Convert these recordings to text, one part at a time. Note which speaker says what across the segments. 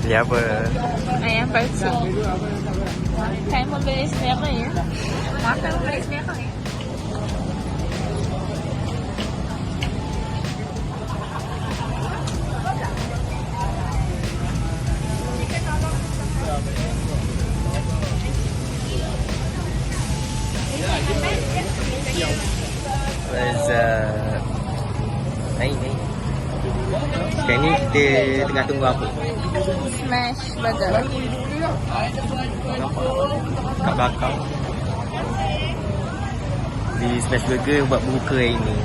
Speaker 1: Beli apa?
Speaker 2: Ayam palsu. Makan membeli selera ya. Makan membeli selera ya.
Speaker 1: Naik. Sekarang ni kita tengah tunggu apa?
Speaker 2: Smash burger.
Speaker 1: Kat belakang di Smash Burger buat buka hari ni.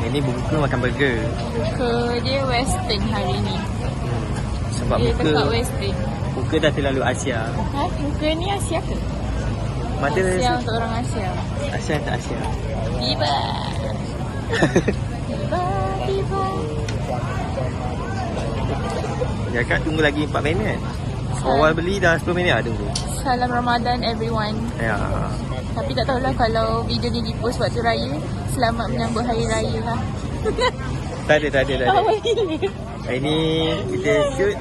Speaker 1: Ini buka makan burger.
Speaker 2: Buka dia western hari ni.
Speaker 1: Sebab
Speaker 2: Dia
Speaker 1: buka
Speaker 2: dekat western.
Speaker 1: buka dah terlalu Asia.
Speaker 2: Ha? Buka ni Asia ke?
Speaker 1: Mana
Speaker 2: Asia untuk orang Asia.
Speaker 1: Asia tak Asia.
Speaker 2: Tiba. Tiba.
Speaker 1: Ya Kak, tunggu lagi 4 minit. Awal beli dah 10 minit lah tunggu.
Speaker 2: Salam Ramadan everyone.
Speaker 1: Ya.
Speaker 2: Tapi tak tahulah kalau video ni dipost waktu raya. Selamat menyambut hari raya lah.
Speaker 1: Tak ada.
Speaker 2: Awal gila.
Speaker 1: Hari ni kita shoot,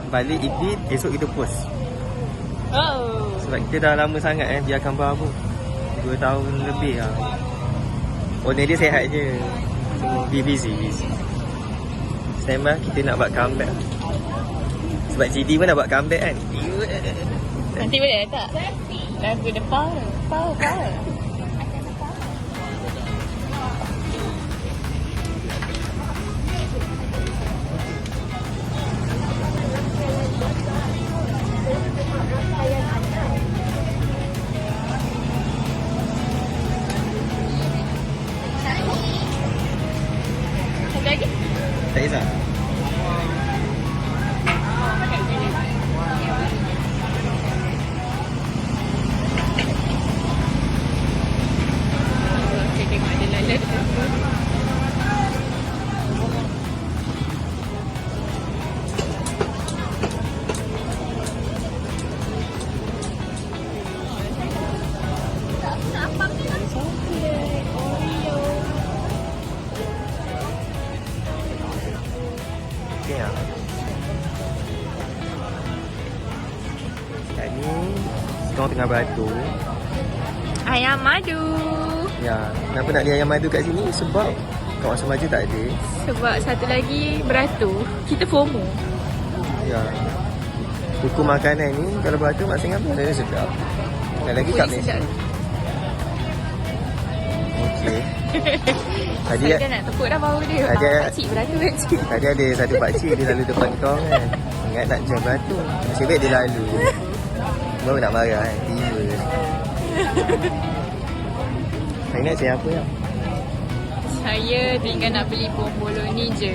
Speaker 1: balik edit, esok kita post.
Speaker 2: Oh.
Speaker 1: Sebab kita dah lama sangat biar gambar pun 2 tahun lebih lah. Owner dia sihat je. Be busy. Stand by, kita nak buat comeback. Sebab GD pun nak buat comeback kan.
Speaker 2: Nanti boleh tak? Lagu The Power. Satu lagi?
Speaker 1: Tak kisah. Okay lah. Sekarang ni sekarang tengah beratur.
Speaker 2: Ayam madu.
Speaker 1: Ya, kenapa nak beli ayam madu kat sini? Sebab kawasan maju tak ada.
Speaker 2: Sebab satu lagi beratur. Kita FOMO.
Speaker 1: Ya. Buku makanan ni kalau beratur mak Singapura dia sedap. Dan lagi kat Malaysia. Okey. Tadi
Speaker 2: Saya nak tepuk dah bau dia. Pakcik beratur pakcik.
Speaker 1: Tadi ada satu pakcik dia lalu depan kau kan. Ingat nak jual beratur. Nasib baik dia lalu. Baru nak marah kan. Tiba. Saya nak cari apa ya?
Speaker 2: Saya tinggal nak beli bomboloni je.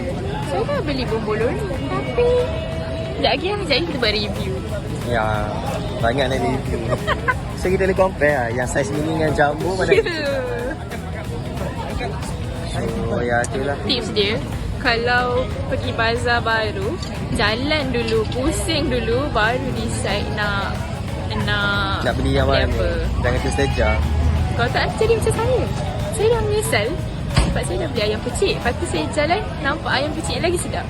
Speaker 2: Saya dah beli bomboloni. Tapi sekejap lagi kita buat review.
Speaker 1: Ya, banyak nak review. So kita boleh compare lah. Yang saiz mini dengan jumbo mana? So ya itulah.
Speaker 2: Tips dia, kalau pergi bazar baru, jalan dulu, pusing dulu, baru decide nak
Speaker 1: beli yang mana. Jangan terseja.
Speaker 2: Kalau tak jadi macam saya. Saya dah menyesal sebab saya dah beli ayam kecil. Lepas tu saya jalan, nampak ayam kecil lagi sedap.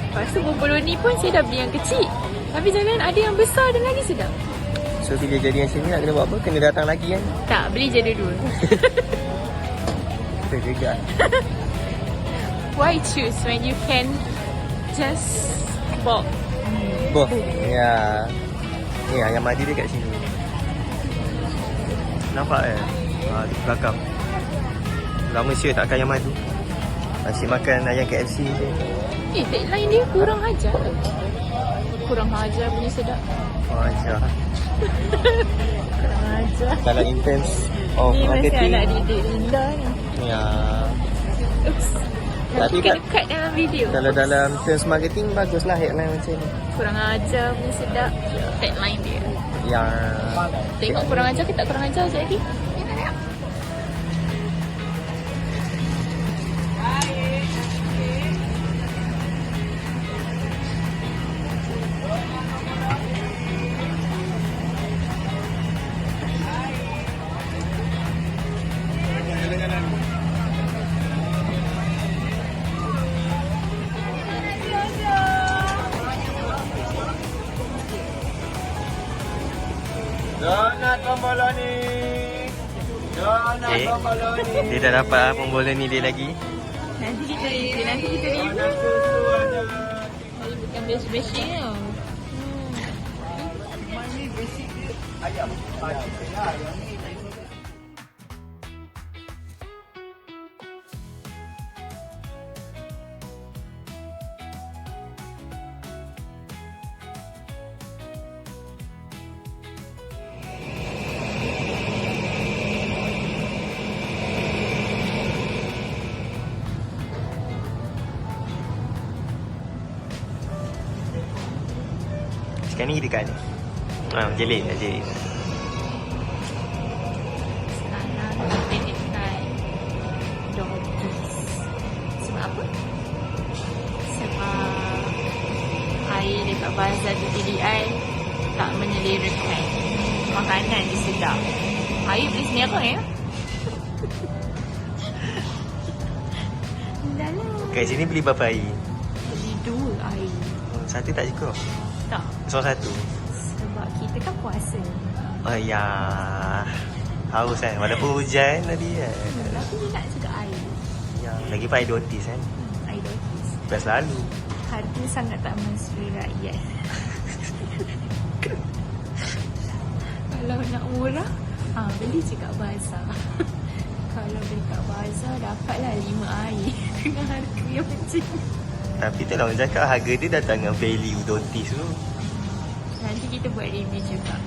Speaker 2: Lepas tu bomboloni pun saya dah beli yang kecil. Tapi jalan ada yang besar dan lagi sedap.
Speaker 1: So bila jadi yang sini nak kena buat apa? Kena datang lagi kan?
Speaker 2: Tak, beli je dulu.
Speaker 1: Betul juga.
Speaker 2: Why choose when you can just both?
Speaker 1: Both. Ya. Ni ayam madu dia kat sini. Nampak di belakang. Lama sure tak makan ayam madu. Asyik makan ayam KFC je.
Speaker 2: Tagline dia kurang ajar. Kurang ajar punya sedap.
Speaker 1: Oh, ajar.
Speaker 2: Kurang ajar.
Speaker 1: Kalau intense Oh,
Speaker 2: Ni masih
Speaker 1: marketing.
Speaker 2: anak didik Linda ni.
Speaker 1: Ya.
Speaker 2: Oops.
Speaker 1: Tapi
Speaker 2: Tapi dekat dalam video.
Speaker 1: Kalau dalam terms marketing baguslah headline macam ni.
Speaker 2: Kurang ajar punya sedap. Tagline dia.
Speaker 1: Ya.
Speaker 2: Tengok kurang ajar ke tak kurang ajar sekejap lagi.
Speaker 1: Donat bomboloni. Donat bomboloni. Dia dah dapat bomboloni dia lagi.
Speaker 2: Nanti kita review.
Speaker 1: Donat susu ada.
Speaker 2: Ini bukan basic tau.
Speaker 1: Ayam. Sekarang ni dekat ni. Jelit.
Speaker 2: Sekarang kita dekat Dorothy's. Sebab apa? Sebab air dekat bazar TDI tak menyelerakan. Makanan dia sedap. Air beli sini apa ya? Dah lah.
Speaker 1: Kat sini beli berapa air?
Speaker 2: Beli 2 air.
Speaker 1: Satu tak cukup.
Speaker 2: Tak.
Speaker 1: Seorang satu.
Speaker 2: Sebab kita kan puasa.
Speaker 1: Oh ya. Haus kan. Walaupun hujan tadi kan.
Speaker 2: Tapi dia nak juga air.
Speaker 1: Ya. Lagi pun air dotis kan.
Speaker 2: Air Dorothy's.
Speaker 1: Best lalu.
Speaker 2: Harga sangat tak mensuri rakyat. Kalau nak murah, beli je kat bazar. Kalau beli kat bazar, dapatlah 5 air dengan harga yang macam ni.
Speaker 1: Tapi tak lah orang cakap harga dia datang dengan value dotis tu.
Speaker 2: Nanti kita buat review juga.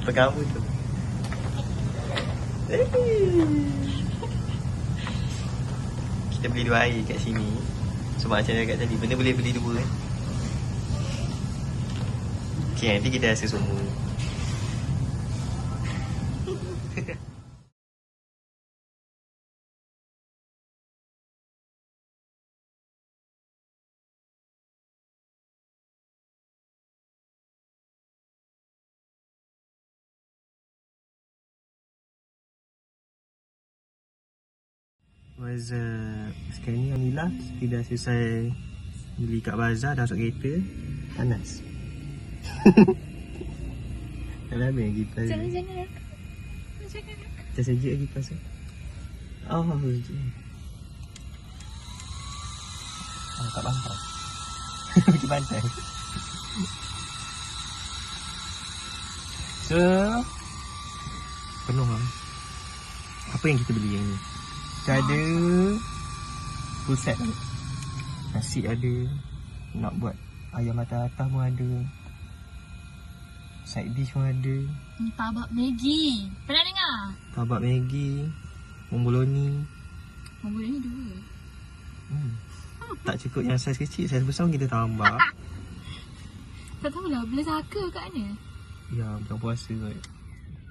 Speaker 1: Pegang apa tu? Kita beli 2 air kat sini. Sebab macam cakap tadi, benda boleh beli 2 kan. Okay, nanti kita rasa semua. Sekarang ni Alhamdulillah kita dah selesai beli kat bazar, dah masuk kereta. Panas. Dah lama lagi kipas.
Speaker 2: Jangan.
Speaker 1: Macam sejuk lagi kipas. Oh, sejuk. Tak pantai. Pergi pantai. So, penuh lah. Apa yang kita beli yang ni? Kita ada full set. Nasi ada. Nak buat ayam atas-atas pun ada. Side dish pun ada.
Speaker 2: Tabak Maggi. Pernah dengar?
Speaker 1: Tabak Maggi. Bomboloni.
Speaker 2: Bomboloni 2.
Speaker 1: Tak cukup yang saiz kecil. Saiz besar kita tambah.
Speaker 2: Tak tahulah, bela saka kat mana?
Speaker 1: Ya, bukan puasa kot.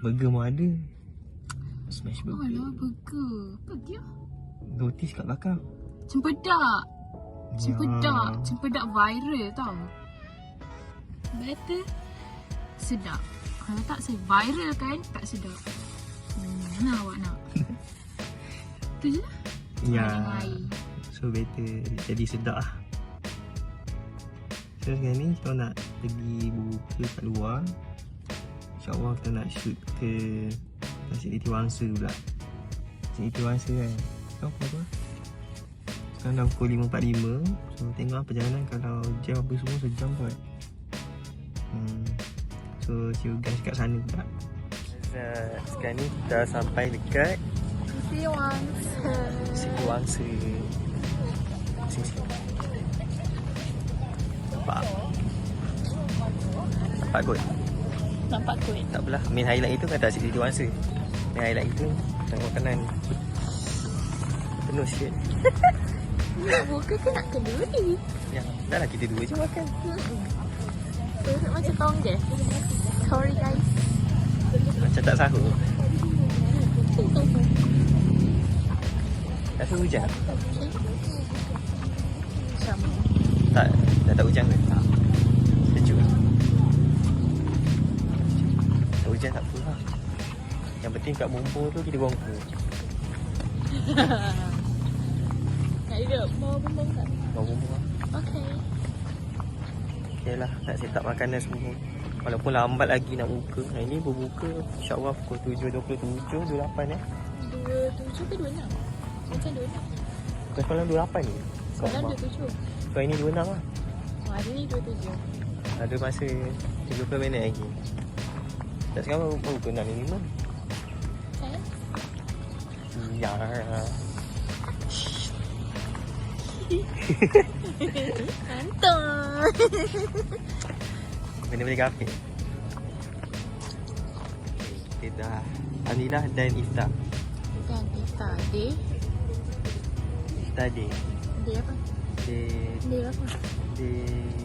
Speaker 1: Burger pun ada. Smash burger.
Speaker 2: Alah, burger. Apa dia?
Speaker 1: Dotis kat belakang.
Speaker 2: Cempedak.
Speaker 1: Ya.
Speaker 2: Cempedak viral tau. Better. Sedap. Kalau tak viral kan, tak sedap. Mana awak nak? Tu je lah.
Speaker 1: Ya.
Speaker 2: Dengan air.
Speaker 1: So better. Jadi sedap lah. So sekarang ni kita nak pergi buka kat luar. InsyaAllah kita nak shoot ke Masjid Niti Wangsa pula. Masjid Niti Wangsa kan. Kau apa? Sekarang dah pukul 5.45. So tengok perjalanan, kalau jam apa semua sejam kot. So see you guys kat sana pula. Sekarang ni kita sampai dekat
Speaker 2: Niti Wangsa.
Speaker 1: Niti Wangsa. Sini. Nampak kot.
Speaker 2: Nampak kot.
Speaker 1: Tak apalah. Main highlight itu kata asyik tidur masa. Main highlight itu tengok makanan. Penuh sikit.
Speaker 2: Nak buka ke nak kenduri?
Speaker 1: Ya, dah lah kita dua je makan.
Speaker 2: Perut macam kong je. Sorry guys.
Speaker 1: Macam tak sahur. Rasa hujan?
Speaker 2: Sama.
Speaker 1: Tak hujan ke? Sejuk. Tak hujan tak apa lah. Yang penting kat bumbung tu kita bongkar.
Speaker 2: Nak hidup bawa bumbung tak?
Speaker 1: Bawa bumbung lah.
Speaker 2: Okay.
Speaker 1: Okay lah, nak set up makanan semua. Walaupun lambat lagi nak buka. Hari ni berbuka InsyaAllah pukul 7.27, 28
Speaker 2: 27 ke 26? Macam 26.
Speaker 1: Bukan semalam 28 ni?
Speaker 2: Semalam 27.
Speaker 1: So hari ni 26 lah.
Speaker 2: Oh, hari ni 27.
Speaker 1: Ada masa 30 minit lagi. Tak sekarang baru pukul 6.05.
Speaker 2: Sayang?
Speaker 1: Ya.
Speaker 2: Hantar.
Speaker 1: Benda-benda kafe. Kita dah Alhamdulillah dan iftar.
Speaker 2: Dan iftar day.
Speaker 1: Iftar day.
Speaker 2: Day apa?
Speaker 1: Day.
Speaker 2: Day apa?
Speaker 1: Day.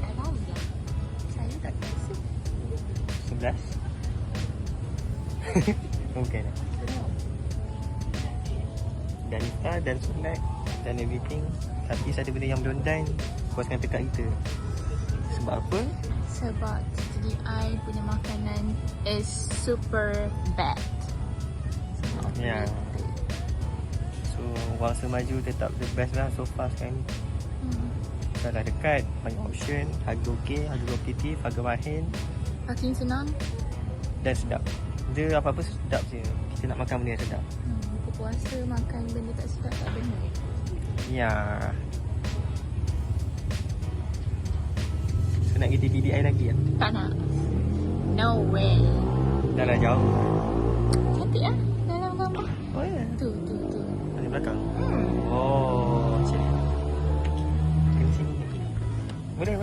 Speaker 2: Tak tahu je. Saya tak rasa.
Speaker 1: 11. Bukan lah. Dan iftar dan solat dan everything. Tapi satu benda yang belum done, puaskan tekad kita. Sebab apa?
Speaker 2: Sebab TDI punya makanan is super bad.
Speaker 1: Ya. So wang semaju tetap the best lah so far sekarang ni. Dah lah dekat, banyak option, harga okey, harga kompetitif, harga mahal
Speaker 2: Makin senang.
Speaker 1: dan sedap. Dia apa-apa sedap je. Kita nak makan benda yang sedap.
Speaker 2: Puasa makan benda tak sedap tak benar.
Speaker 1: Ya. So nak pergi TDI lagi ya?
Speaker 2: Tak nak. No way.
Speaker 1: Dah lah jauh.
Speaker 2: Cantik lah dalam gambar.
Speaker 1: Oh ya.
Speaker 2: Tu.
Speaker 1: Di belakang. Oh, macam ni. Kena sini. Boleh.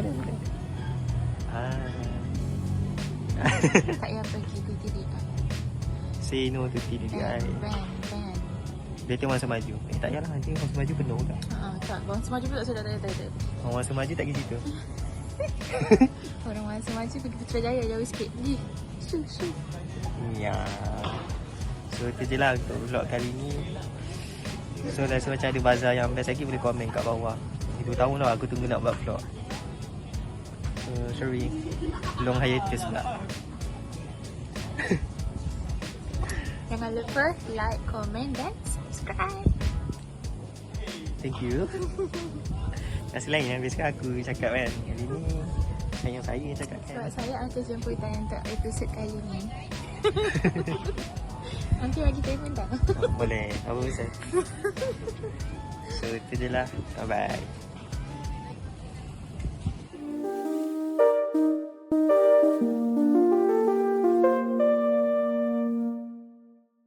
Speaker 2: Tak payah pergi ke TDI.
Speaker 1: Say no to TDI.
Speaker 2: Ban.
Speaker 1: Dia tengok masa maju. Tak payahlah, nanti masa maju penuh tak?
Speaker 2: Tak. Orang semaju pun tak sedap. Tak.
Speaker 1: Orang masa maju tak pergi situ.
Speaker 2: Orang masa maju pergi Putrajaya jauh sikit. Pergi. Su.
Speaker 1: Ya. So itu je lah untuk vlog kali ni. So rasa macam ada bazar yang best lagi, boleh komen kat bawah. 2 tahun dah aku tunggu nak buat vlog. So sorry, long hiatus pula.
Speaker 2: Jangan lupa like, komen dan subscribe.
Speaker 1: Thank you. Rasa lain yang biasa aku cakap kan. Kali ni yang saya yang cakap kan.
Speaker 2: Sebab saya atas jemputan untuk episod kali ni. Nanti bagi payment tak?
Speaker 1: Boleh, apa pasal. So itu je lah. Bye bye.